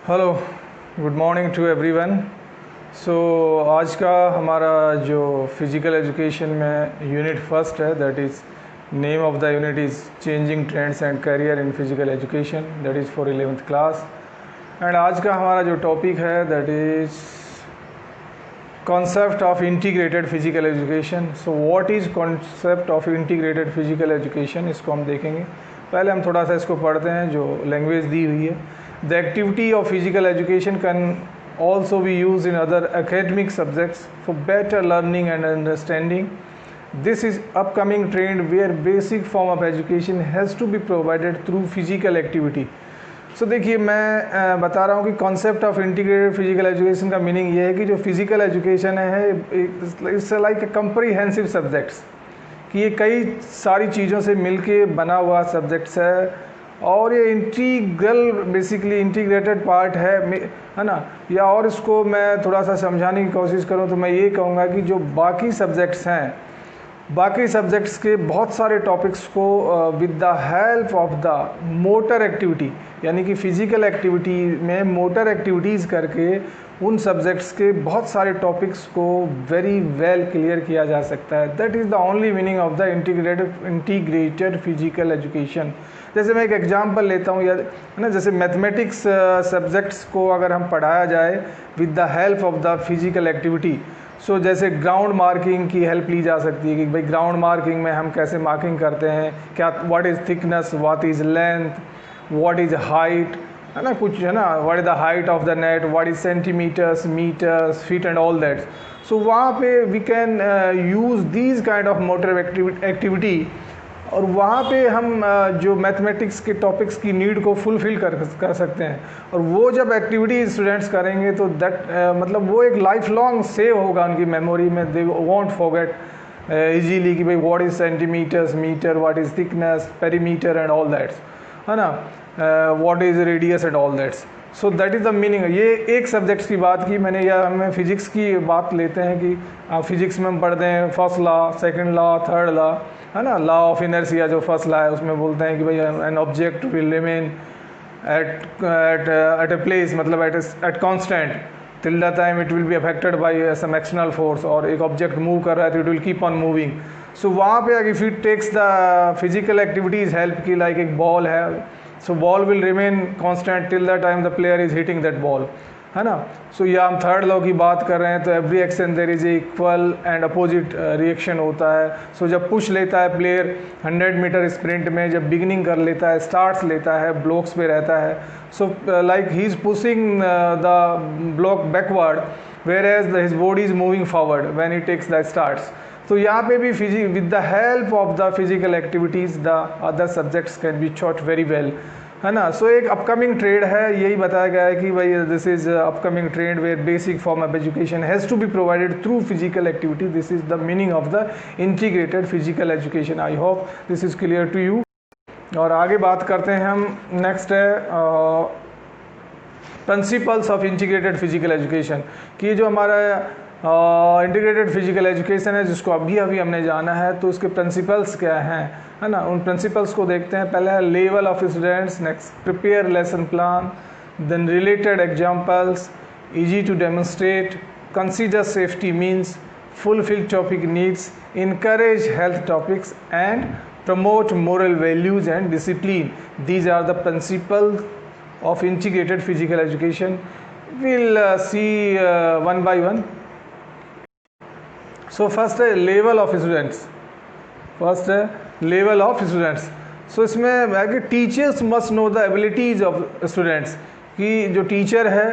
Hello, good morning to everyone. So आज का हमारा जो फिज़िकल एजुकेशन में यूनिट फर्स्ट है, that is name of the unit is changing trends and career in physical education, that is for 11th class. And आज का हमारा जो टॉपिक है that is concept of integrated physical education. So what is concept of integrated physical education, इसको हम देखेंगे। पहले हम थोड़ा सा इसको पढ़ते हैं जो लैंग्वेज दी हुई है। The activity of physical education can also be used in other academic subjects for better learning and understanding. This is upcoming trend where basic form of education has to be provided through physical activity. So देखिए, मैं बता रहा हूँ कि concept of integrated physical education का meaning ये है कि जो फिजिकल एजुकेशन है it's like a comprehensive subjects, कि ये कई सारी चीज़ों से मिलके बना हुआ सब्जेक्ट्स है और ये इंटीग्रल बेसिकली इंटीग्रेटेड पार्ट है ना। या और इसको मैं थोड़ा सा समझाने की कोशिश करूँ तो मैं ये कहूँगा कि जो बाकी सब्जेक्ट्स हैं, बाकी सब्जेक्ट्स के बहुत सारे टॉपिक्स को with the help of the motor activity, यानी कि फ़िज़िकल एक्टिविटी में मोटर एक्टिविटीज़ करके उन सब्जेक्ट्स के बहुत सारे टॉपिक्स को वेरी वेल क्लियर किया जा सकता है। That is the only meaning of the integrated physical education. जैसे मैं एक एग्जांपल लेता हूँ, या है ना, जैसे मैथमेटिक्स सब्जेक्ट्स को अगर हम पढ़ाया जाए with the help of the physical activity, so जैसे ग्राउंड मार्किंग की हेल्प ली जा सकती है कि भाई ग्राउंड मार्किंग में हम कैसे मार्किंग करते हैं, क्या what is thickness, what is length, what is height, है ना, कुछ है ना, what is the height of the net, what is centimeters, meters, feet and all that. So वहाँ पे we can use these kind of motor activity, और वहाँ पे हम जो मैथमेटिक्स के टॉपिक्स की नीड को फुलफ़िल कर सकते हैं। और वो जब एक्टिविटी स्टूडेंट्स करेंगे तो दैट मतलब वो एक लाइफ लॉन्ग सेव होगा उनकी मेमोरी में। दे वोंट फॉरगेट इजीली कि भाई what is centimetres, metre, what is thickness, perimeter and all that's, है ना, what is radius and all that's. So that is the meaning. ये एक सब्जेक्ट्स की बात की मैंने, या हमें फ़िज़िक्स की बात लेते हैं कि फ़िज़िक्स में हम पढ़ते हैं first law, second law, third law, है ना। लॉ ऑफ इनर्शिया जो फर्स्ट लॉ है उसमें बोलते हैं कि भाई an object will remain at a place, मतलब at constant till the time it will be affected by some external force. और एक ऑब्जेक्ट मूव कर रहा है तो it will keep on moving. So वहाँ पे अगर if it takes the physical activities help की, लाइक एक बॉल है, so ball will remain constant till the time the player is hitting that ball, है ना। सो या हम थर्ड लॉ की बात कर रहे हैं तो every action there is equal and opposite reaction होता है। सो जब पुश लेता है प्लेयर 100 मीटर स्प्रिंट में, जब बिगिनिंग कर लेता है, स्टार्ट्स लेता है, ब्लॉक्स पे रहता है, so like he is pushing the block backward where as his body is moving forward when he takes the starts. तो यहाँ पे भी with the help of the physical activities the other subjects can be taught very well, है ना। सो एक upcoming trend है, यही बताया गया है कि भाई this is upcoming trend where basic form of education has to be provided through physical activity. This is the meaning of the integrated physical education. I hope this is clear to you. और आगे बात करते हैं हम, next है principles of integrated physical education, कि जो हमारा इंटीग्रेटेड फिजिकल एजुकेशन है जिसको अभी हमने जाना है, तो उसके प्रिंसिपल्स क्या हैं, है ना। उन प्रिंसिपल्स को देखते हैं। पहले है level of students, next prepare lesson plan, then related examples, easy to demonstrate, consider safety means, fulfil topic needs, encourage health topics and promote moral values and discipline. These are the principles of integrated physical education. We'll see one by one. So first है level of students. First है level of students. So इसमें है कि teachers must know the abilities of students, कि जो teacher है,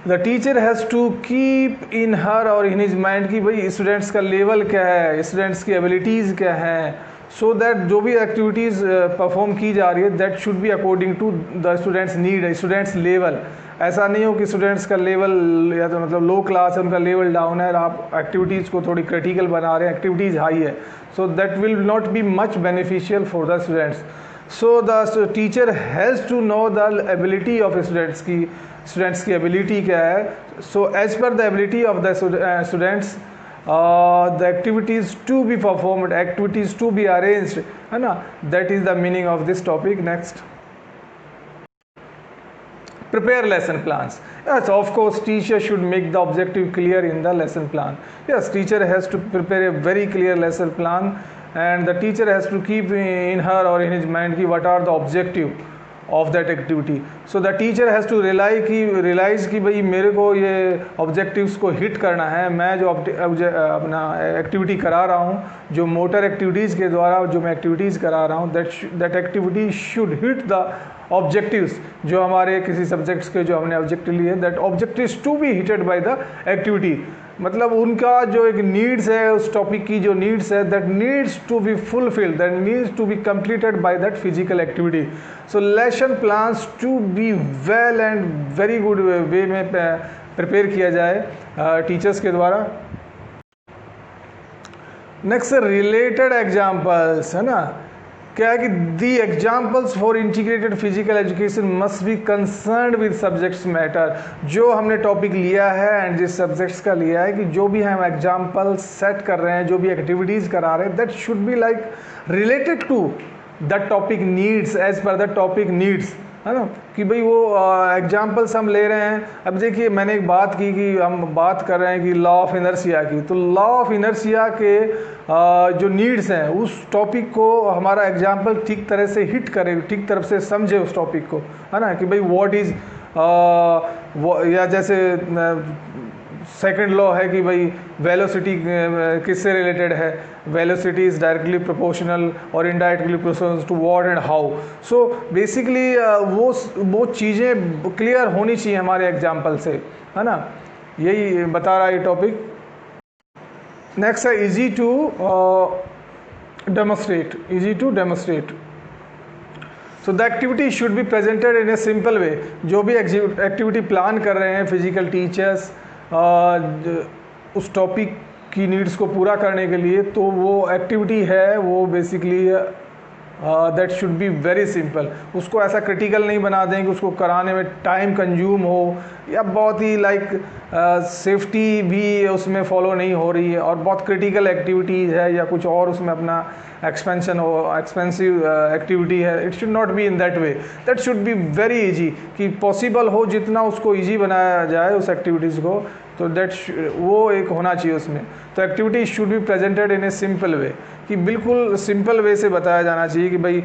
the teacher has to keep in her or in his mind कि भाई स्टूडेंट्स का लेवल क्या है, स्टूडेंट्स की एबिलिटीज़ क्या हैं, सो दैट जो भी एक्टिविटीज़ परफॉर्म की जा रही है that should be according to the students need, students level. ऐसा नहीं हो कि स्टूडेंट्स का लेवल या तो मतलब लो क्लास है, उनका लेवल डाउन है और आप एक्टिविटीज़ को थोड़ी क्रिटिकल बना रहे हैं, एक्टिविटीज़ हाई है, so that will not be much beneficial for the students. So the teacher has to know the ability of students की एबिलिटी क्या है। So as per the ability of the students the activities to be performed, activities to be arranged, है ना, that is the meaning of this topic. Next, prepare lesson plans. Yes, of course, teacher should make the objective clear in the lesson plan. Yes, teacher has to prepare a very clear lesson plan, and the teacher has to keep in her or in his mind ki what are the objective of that activity. So the teacher has to realize कि भाई मेरे को ये objectives को hit करना है, मैं जो अपना activity करा रहा हूँ, जो motor activities के द्वारा जो मैं activities करा रहा हूँ, that activity should hit the objectives जो हमारे किसी subjects के जो हमने objective लिए, that objectives to be hitted by the activity. मतलब उनका जो एक नीड्स है उस टॉपिक की जो नीड्स है that needs to be fulfilled, that needs to be completed by that physical activity. So lesson plans to be well and very good way में प्रिपेयर किया जाए टीचर्स के द्वारा. नेक्स्ट रिलेटेड एग्जाम्पल्स है ना, क्या है कि the examples for integrated physical education must be concerned with subjects matter. जो हमने टॉपिक लिया है एंड जिस सब्जेक्ट्स का लिया है कि जो भी हम एग्जाम्पल सेट कर रहे हैं, जो भी एक्टिविटीज़ करा रहे हैं, that should be like related to the topic needs, as per the topic needs, है ना. कि भाई वो एग्जाम्पल्स हम ले रहे हैं. अब देखिए मैंने एक बात की कि हम बात कर रहे हैं कि लॉ ऑफ इनर्शिया की, तो लॉ ऑफ इनर्शिया के जो नीड्स हैं उस टॉपिक को हमारा एग्जाम्पल ठीक तरह से हिट करे, ठीक तरफ से समझे उस टॉपिक को, है ना. कि भाई व्हाट इज़ या जैसे सेकंड लॉ है कि भाई वेलोसिटी किससे रिलेटेड है, वेलोसिटी इज़ डायरेक्टली प्रोपोर्शनल और indirectly proportional to what and how. So basically वो चीज़ें क्लियर होनी चाहिए हमारे एग्जाम्पल से, है ना. यही बता रहा है ये टॉपिक. नेक्स्ट है easy to demonstrate. So the activity should be presented in a simple way. जो भी एक्टिविटी प्लान कर रहे हैं फिजिकल टीचर्स उस टॉपिक की नीड्स को पूरा करने के लिए, तो वो एक्टिविटी है वो basically that should be very simple. उसको ऐसा क्रिटिकल नहीं बना दें कि उसको कराने में टाइम कंज्यूम हो या बहुत ही लाइक सेफ्टी भी उसमें फॉलो नहीं हो रही है और बहुत क्रिटिकल एक्टिविटीज़ है या कुछ और उसमें अपना एक्सपेंसिव एक्टिविटी है. It should not be in that way. That should be very easy, कि पॉसिबल हो जितना उसको इजी बनाया जाए उस एक्टिविटीज़ को, तो दैट वो एक होना चाहिए उसमें. तो activity should be presented in a simple वे, कि बिल्कुल सिंपल वे से बताया जाना चाहिए कि भाई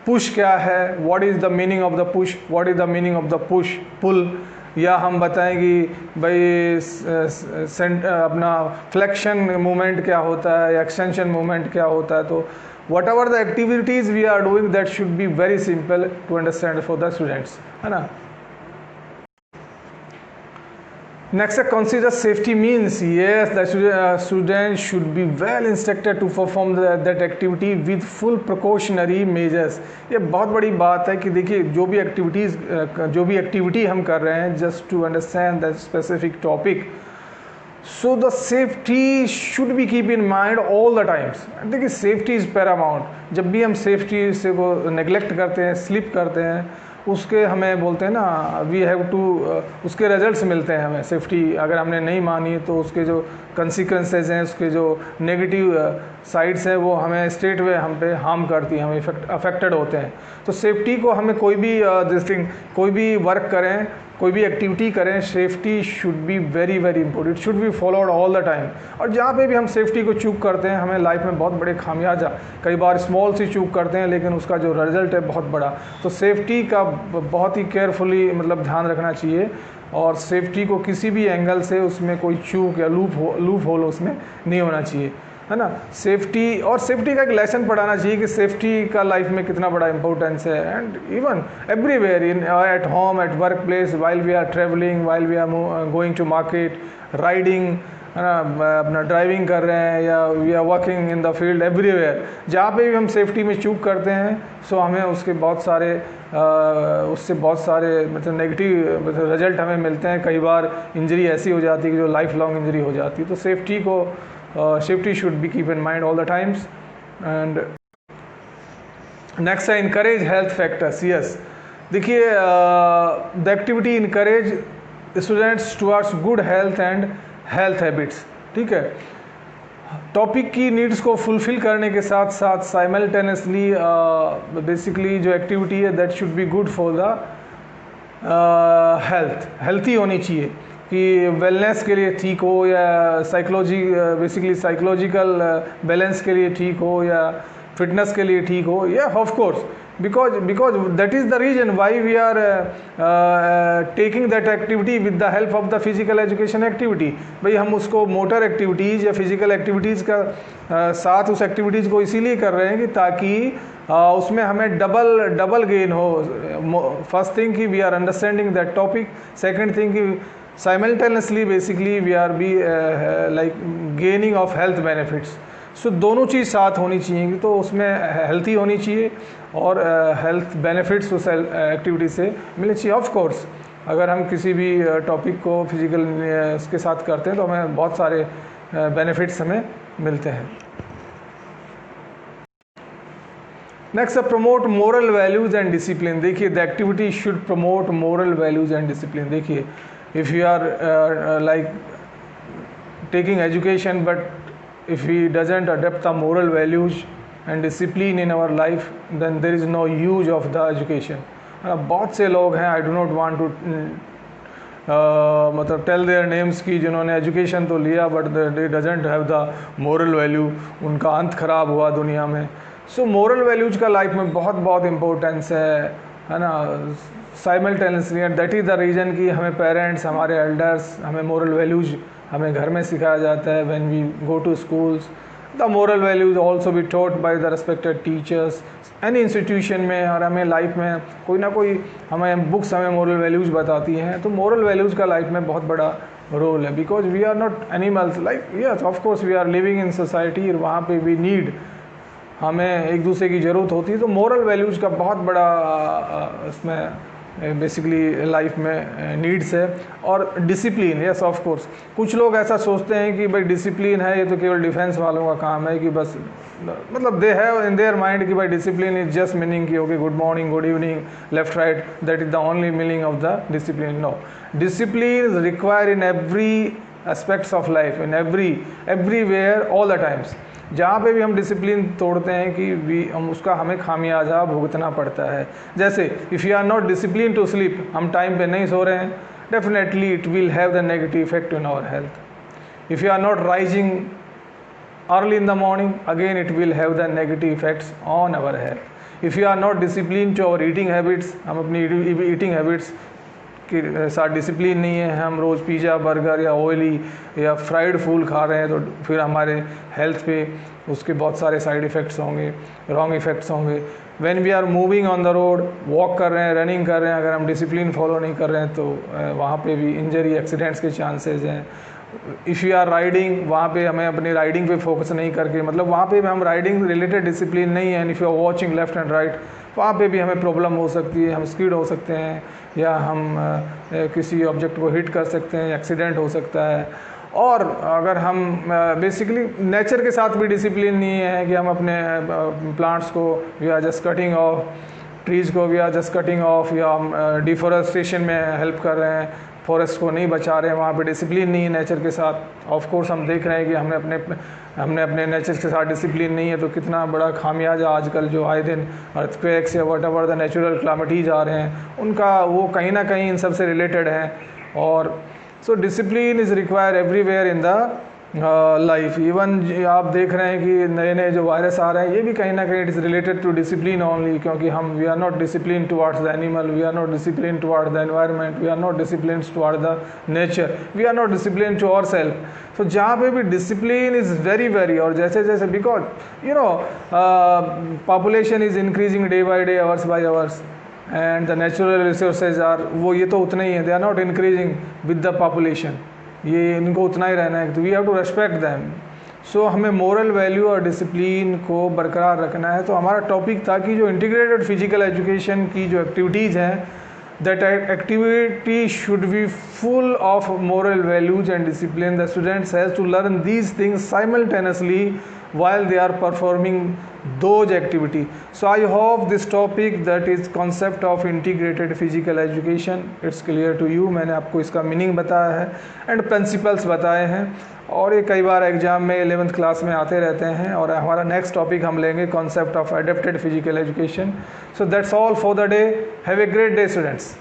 पुश क्या है, what is the meaning of the push, what is the meaning of the push pull. या हम बताएं कि भाई अपना फ्लेक्शन मूवमेंट क्या होता है या एक्सटेंशन मूवमेंट क्या होता है. तो whatever the activities we are doing that should be very simple to understand for the students, है ना. Next, consider safety means. Yes, the student should be well instructed to perform that activity with full precautionary measures. ये बहुत बड़ी बात है कि देखिए जो भी एक्टिविटी हम कर रहे हैं, just to understand that specific topic, so the safety should be keep in mind all the times. देखिए safety is paramount. जब भी हम safety से को neglect करते हैं, slip करते हैं, उसके हमें बोलते हैं ना वी हैव टू, उसके रिजल्ट्स मिलते हैं हमें. सेफ्टी अगर हमने नहीं मानी तो उसके जो कंसिक्वेंसेज हैं, उसके जो नेगेटिव साइड्स हैं वो हमें स्ट्रेट वे हम पे हार्म करती हैं, हम अफेक्टेड होते हैं. तो सेफ्टी को हमें कोई भी वर्क करें, कोई भी एक्टिविटी करें, safety should be very very important, should be followed all the time. और जहाँ पे भी हम सेफ्टी को चूक करते हैं हमें लाइफ में बहुत बड़े खामियाजा, कई बार स्मॉल सी चूक करते हैं लेकिन उसका जो रिजल्ट है बहुत बड़ा. तो सेफ्टी का बहुत ही केयरफुली मतलब ध्यान रखना चाहिए और सेफ्टी को किसी भी एंगल से उसमें कोई चूक या लूप होल उसमें नहीं होना चाहिए, है ना. सेफ्टी का एक लेसन पढ़ाना चाहिए कि सेफ्टी का लाइफ में कितना बड़ा इंपॉर्टेंस है. And even everywhere in at home, at work place, while we are travelling, while we are going to market, riding, है ना, अपना ड्राइविंग कर रहे हैं या we are working in the field, everywhere जहाँ पे भी हम सेफ्टी में चूक करते हैं सो हमें उससे बहुत सारे मतलब नेगेटिव मतलब रिजल्ट हमें मिलते हैं. कई बार इंजरी ऐसी हो जाती है कि जो लाइफ लॉन्ग इंजरी हो जाती है. तो safety should be keep in mind all the times. And next है encourage health factors. Yes, देखिए the activity encourage students towards good health and health habits. ठीक है, टॉपिक की नीड्स को फुलफिल करने के साथ साथ साइमल्टेनियसली बेसिकली जो एक्टिविटी है that should be good for the healthy होनी चाहिए, कि वेलनेस के लिए ठीक हो या बेसिकली साइकोलॉजिकल बैलेंस के लिए ठीक हो या फिटनेस के लिए ठीक हो, या of course because that is the reason why we are taking that activity with the help of the physical education activity। भाई हम उसको मोटर एक्टिविटीज़ या फिजिकल एक्टिविटीज़ का साथ उस एक्टिविटीज़ को इसीलिए कर रहे हैं कि ताकि उसमें हमें डबल गेन हो। फर्स्ट थिंग कि we are understanding that topic, second thing कि simultaneously basically we are be like gaining of health benefits. So दोनों चीज़ साथ होनी चाहिए, तो उसमें हेल्थी होनी चाहिए और हेल्थ बेनिफिट्स उस एक्टिविटी से मिलनी चाहिए। ऑफ कोर्स अगर हम किसी भी टॉपिक को फिजिकल के साथ करते हैं तो हमें बहुत सारे बेनिफिट्स हमें मिलते हैं। Next promote moral values and discipline. देखिए the activity should promote moral values and discipline. देखिए if you are like taking education but if we doesn't adopt the moral values and discipline in our life, then there is no use of the education। बहुत से लोग हैं, I do not want to मतलब tell their names की, जिन्होंने education तो लिया but they doesn't have the moral value, उनका अंत खराब हुआ दुनिया में। सो मोरल वैल्यूज़ का लाइफ में बहुत इंपॉर्टेंस है ना, simultaneously. And that is the reason कि हमें पेरेंट्स, हमारे एल्डर्स, हमें मोरल वैल्यूज़ हमें घर में सिखाया जाता है। When we go to schools the moral values also be taught by the respected teachers any institution में, और हमें लाइफ में कोई ना कोई हमें बुक्स हमें मोरल वैल्यूज़ बताती हैं। तो मोरल वैल्यूज़ का लाइफ में बहुत बड़ा रोल है, because we are not animals. Like yes of course we are living in society, और वहाँ पे वी नीड, हमें एक दूसरे की ज़रूरत होती है। तो मोरल वैल्यूज़ का बहुत बड़ा इसमें बेसिकली लाइफ में नीड्स है। और डिसिप्लिन, यस ऑफ कोर्स कुछ लोग ऐसा सोचते हैं कि भाई डिसिप्लिन है ये तो केवल डिफेंस वालों का काम है, कि बस मतलब they have in their mind कि भाई डिसिप्लिन इज जस्ट मीनिंग कि okay good morning, good evening, left right, that is the only meaning of the discipline. No, discipline is required in every aspects of life, in everywhere all the times. जहाँ पे भी हम discipline तोड़ते हैं कि हमें खामियाजा भुगतना पड़ता है। जैसे if you are not discipline to sleep, हम टाइम पे नहीं सो रहे हैं, definitely it will have the negative effect in our health. If you are not rising early in the morning, again it will have the negative effects on our health. If you are not discipline to our eating habits, हम अपनी eating habits के साथ discipline नहीं है, हम रोज़ pizza, burger या oily या fried food खा रहे हैं, तो फिर हमारे हेल्थ पे उसके बहुत सारे साइड इफ़ेक्ट्स होंगे, रॉन्ग इफ़ेक्ट्स होंगे। When we are moving on the road, walk कर रहे हैं, रनिंग कर रहे हैं, अगर हम डिसिप्लिन फॉलो नहीं कर रहे हैं तो वहाँ पे भी इंजरी, एक्सीडेंट्स के चांसेस हैं। इफ़ यू आर राइडिंग, वहाँ पे हमें अपनी राइडिंग पे फोकस नहीं करके, मतलब वहाँ पे भी हम राइडिंग रिलेटेड डिसिप्लिन नहीं है, if you are watching left and right, वहाँ पे भी हमें प्रॉब्लम हो सकती है, हम स्किड हो सकते हैं या हम किसी ऑब्जेक्ट को हिट कर सकते हैं, एक्सीडेंट हो सकता है। और अगर हम बेसिकली नेचर के साथ भी डिसिप्लिन नहीं है कि हम अपने प्लांट्स को we are just cutting off, trees को we are just cutting off, या हम डिफॉरेस्टेशन में हेल्प कर रहे हैं, फॉरेस्ट को नहीं बचा रहे हैं, वहाँ पे डिसिप्लिन नहीं है नेचर के साथ। ऑफ कोर्स हम देख रहे हैं कि हमने अपने नेचर के साथ डिसिप्लिन नहीं है, तो कितना बड़ा खामियाजा आजकल जो आए दिन अर्थक्वेक्स या what ever the natural calamities आ रहे हैं, उनका वो कहीं ना कहीं इन सब से रिलेटेड है। और so discipline is require everywhere in the life. Even आप देख रहे हैं कि नए नए जो वायरस आ रहे हैं, ये भी कहीं ना कहीं it is related to discipline only, क्योंकि हम we are not discipline towards the animal, we are not discipline towards the environment, we are not discipline towards the nature, we are not discipline to our self. तो जहाँ पे भी discipline is very, और जैसे जैसे because you know population is increasing day by day, hours by hours, and the natural resources are, वो ये तो उतने ही हैं, they are not increasing with the population, ये इनको उतना ही रहना है, तो we have to respect them. So हमें मोरल वैल्यू और डिसिप्लिन को बरकरार रखना है। तो हमारा टॉपिक था कि जो इंटीग्रेटेड फिजिकल एजुकेशन की जो एक्टिविटीज़ हैं, that activity should be full of moral values and discipline. The students has to learn these things simultaneously while they are performing those activity. So I hope this topic, that is concept of integrated physical education, it's clear to you। मैंने आपको इसका meaning बताया है and principles बताए हैं, और ये कई बार एग्जाम में 11th क्लास में आते रहते हैं। और हमारा नेक्स्ट टॉपिक हम लेंगे concept of adapted physical education. So that's all for the day. Have a great day students.